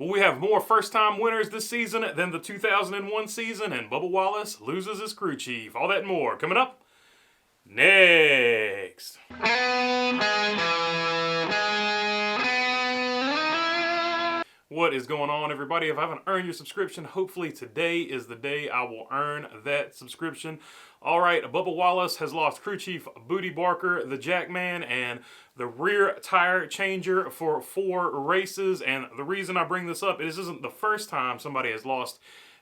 Will we have more first-time winners this season than the 2001 season? And Bubba Wallace loses his crew chief. All that and more coming up next. What is going on, everybody? If I haven't earned your subscription, hopefully today is the day I will earn that subscription. All right, Bubba Wallace has lost crew chief Bootie Barker, the Jackman, and the rear tire changer for 4 races. And the reason I bring this up, this isn't the first time somebody has lost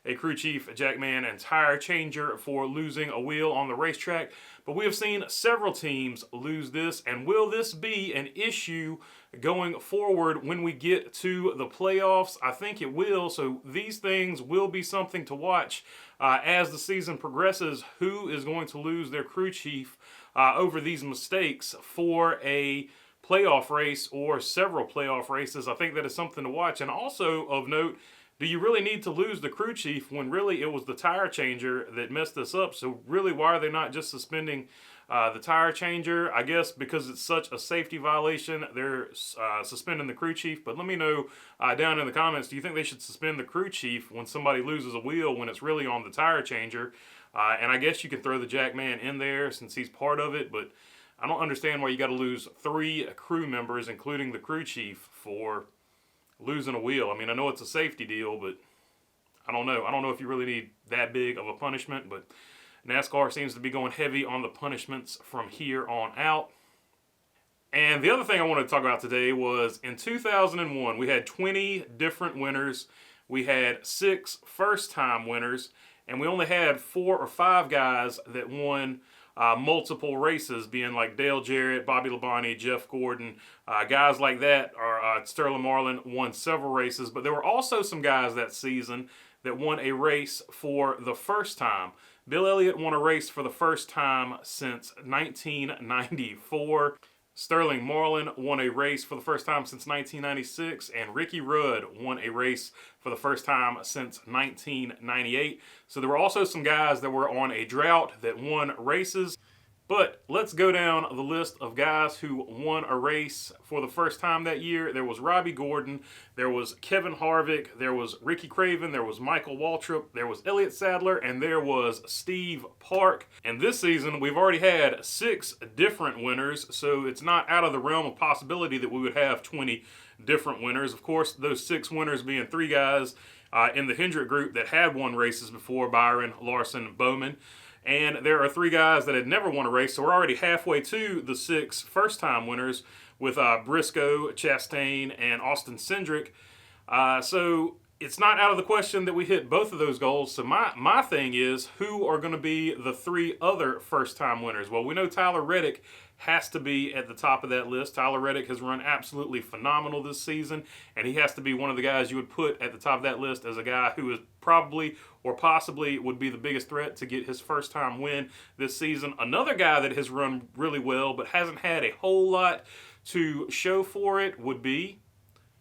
a crew chief, a Jackman, and tire changer for losing a wheel on the racetrack. But we have seen several teams lose this, and will this be an issue going forward when we get to the playoffs? I think it will, so these things will be something to watch as the season progresses. Who is going to lose their crew chief over these mistakes for a playoff race or several playoff races? I think that is something to watch. And also of note, do you really need to lose the crew chief when really it was the tire changer that messed this up? So really, why are they not just suspending the tire changer? I guess because it's such a safety violation, they're suspending the crew chief. But let me know down in the comments, do you think they should suspend the crew chief when somebody loses a wheel when it's really on the tire changer? And I guess you can throw the Jackman in there since he's part of it, but I don't understand why you got to lose 3 crew members, including the crew chief, for losing a wheel. I mean, I know it's a safety deal, but I don't know. I don't know if you really need that big of a punishment, but NASCAR seems to be going heavy on the punishments from here on out. And the other thing I wanted to talk about today was in 2001, we had 20 different winners. We had 6 first-time winners, and we only had 4 or 5 guys that won multiple races, being like Dale Jarrett, Bobby Labonte, Jeff Gordon, guys like that. Sterling Marlin won several races, but there were also some guys that season that won a race for the first time. Bill Elliott won a race for the first time since 1994. Sterling Marlin won a race for the first time since 1996, and Ricky Rudd won a race for the first time since 1998. So there were also some guys that were on a drought that won races. But let's go down the list of guys who won a race for the first time that year. There was Robbie Gordon, there was Kevin Harvick, there was Ricky Craven, there was Michael Waltrip, there was Elliott Sadler, and there was Steve Park. And this season, we've already had 6 different winners, so it's not out of the realm of possibility that we would have 20 different winners. Of course, those 6 winners being 3 guys in the Hendrick group that had won races before: Byron, Larson, Bowman. And there are 3 guys that had never won a race, so we're already halfway to the 6 first-time winners with Briscoe, Chastain, and Austin Cindric. So it's not out of the question that we hit both of those goals. So my thing is, who are going to be the 3 other first-time winners? Well, we know Tyler Reddick has to be at the top of that list. Tyler Reddick has run absolutely phenomenal this season, and he has to be one of the guys you would put at the top of that list as a guy who is probably or possibly would be the biggest threat to get his first time win this season. Another guy that has run really well but hasn't had a whole lot to show for it would be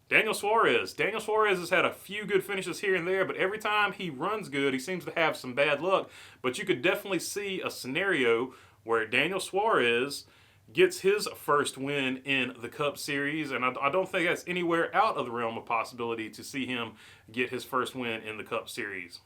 Daniel Suarez. Daniel Suarez has had a few good finishes here and there, but every time he runs good, he seems to have some bad luck. But you could definitely see a scenario where Daniel Suarez gets his first win in the Cup Series, and I don't think that's anywhere out of the realm of possibility to see him get his first win in the Cup Series.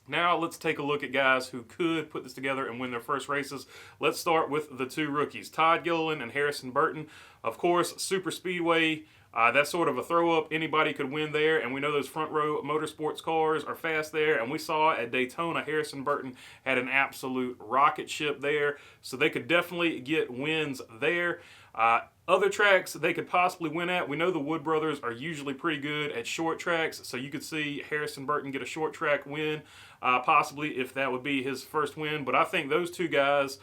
Now let's take a look at guys who could put this together and win their first races. Let's start with the 2 rookies, Todd Gilliland and Harrison Burton. Of course, Super Speedway, that's sort of a throw-up. Anybody could win there, and we know those front-row motorsports cars are fast there, and we saw at Daytona, Harrison Burton had an absolute rocket ship there, so they could definitely get wins there. Other tracks they could possibly win at, we know the Wood brothers are usually pretty good at short tracks, so you could see Harrison Burton get a short track win, possibly if that would be his first win. But I think those 2 guys,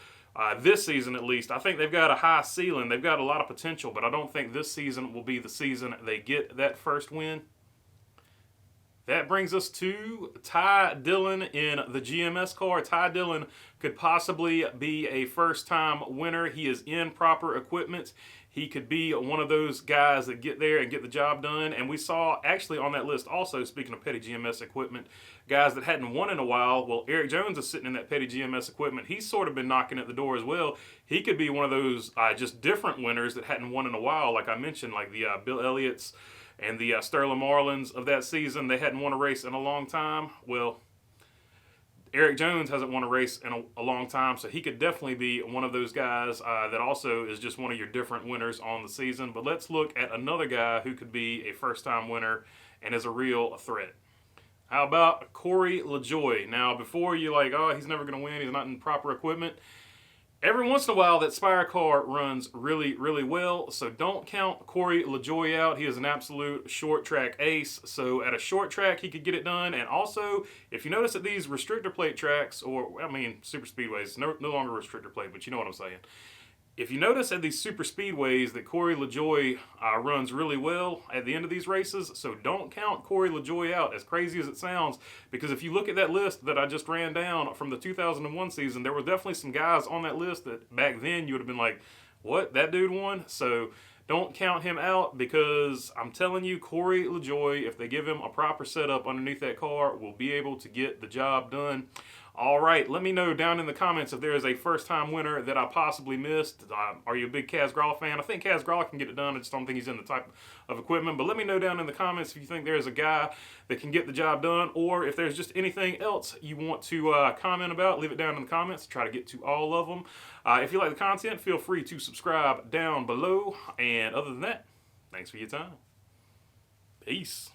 this season at least, I think they've got a high ceiling. They've got a lot of potential, but I don't think this season will be the season they get that first win. That brings us to Ty Dillon in the GMS car. Ty Dillon could possibly be a first-time winner. He is in proper equipment. He could be one of those guys that get there and get the job done. And we saw actually on that list also, speaking of Petty GMS equipment, guys that hadn't won in a while. Well, Eric Jones is sitting in that Petty GMS equipment. He's sort of been knocking at the door as well. He could be one of those just different winners that hadn't won in a while, like I mentioned, like the Bill Elliott's and the Sterling Marlins of that season. They hadn't won a race in a long time. Well, Eric Jones hasn't won a race in a long time, so he could definitely be one of those guys that also is just one of your different winners on the season. But let's look at another guy who could be a first-time winner and is a real threat. How about Corey LaJoie? Now, before you're like, oh, he's never going to win, he's not in proper equipment. Every once in a while, that Spire car runs really, really well, so don't count Corey LaJoie out. He is an absolute short track ace, so at a short track, he could get it done. And also, if you notice at these restrictor plate tracks, or, I mean, super speedways, no longer restrictor plate, but you know what I'm saying. If you notice at these super speedways that Corey LaJoie runs really well at the end of these races, so don't count Corey LaJoie out, as crazy as it sounds, because if you look at that list that I just ran down from the 2001 season, there were definitely some guys on that list that back then you would have been like, what, that dude won? So don't count him out, because I'm telling you, Corey LaJoie, if they give him a proper setup underneath that car, will be able to get the job done. All right, let me know down in the comments if there is a first-time winner that I possibly missed. Are you a big Kaz Grala fan? I think Kaz Grala can get it done. I just don't think he's in the type of equipment. But let me know down in the comments if you think there's a guy that can get the job done, or if there's just anything else you want to comment about, leave it down in the comments. Try to get to all of them. If you like the content, feel free to subscribe down below. And other than that, thanks for your time. Peace.